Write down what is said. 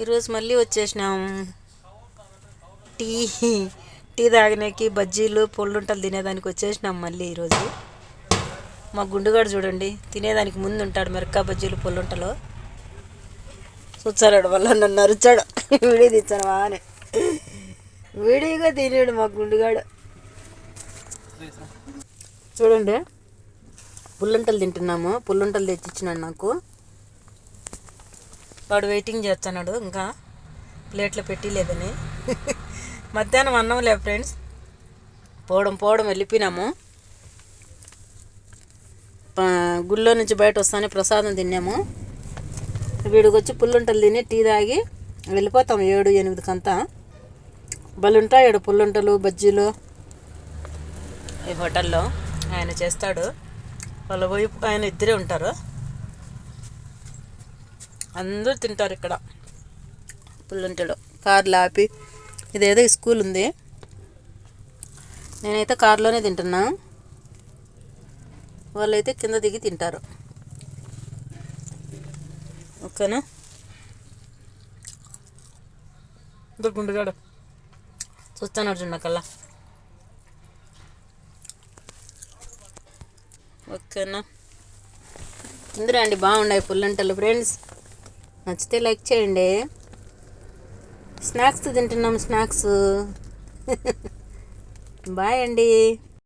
ఈరోజు మళ్ళీ వచ్చేసినాం టీ టీ తాగడానికి బజ్జీలు పొల్లుంటలు తినేదానికి వచ్చేసినాం మళ్ళీ ఈరోజు. మా గుండుగాడు చూడండి తినేదానికి ముందు ఉంటాడు మిరపకాయ బజ్జీలు పొల్లుంటలు. చూచాడు వల్ల నన్ను అరిచాడు వీడియో తెచ్చాను అని వీడియోగా తినాడు మా గుండుగాడు. చూడండి పుల్లుంటలు తింటున్నాము. పుల్లుంటలు తెచ్చిచ్చినాడు నాకు. వాడు వెయిటింగ్ చేస్తున్నాడు ఇంకా ప్లేట్లో పెట్టలేదని. మధ్యాహ్నం అన్నం లే ఫ్రెండ్స్, పోవడం వెళ్ళిపోయినాము. గుళ్ళో నుంచి బయట వస్తానే ప్రసాదం తిన్నాము. వీడికి వచ్చి పుల్లుంటలు తిని టీ తాగి వెళ్ళిపోతాం 7-8 కంతా. బలుంటాయి 7 పుల్లుంటలు బజ్జీలు ఈ హోటల్లో ఆయన చేస్తాడు. వాళ్ళ వైపు ఆయన ఇద్దరే ఉంటారు. అందరూ తింటారు ఇక్కడ పుల్లుంటలు. కార్లు ఆపి ఇదేదో స్కూల్ ఉంది, నేనైతే కారులోనే తింటున్నా. వాళ్ళైతే కింద దిగి తింటారు. ఓకేనా గుండుగాడు చూస్తున్నాడు చూడకల్లా. ఓకేనా ఇందులో అండి బాగున్నాయి పుల్లంటలు ఫ్రెండ్స్. నచ్చితే లైక్ చేయండి. స్నాక్స్ తింటున్నాం స్నాక్స్. బాయ్ అండి.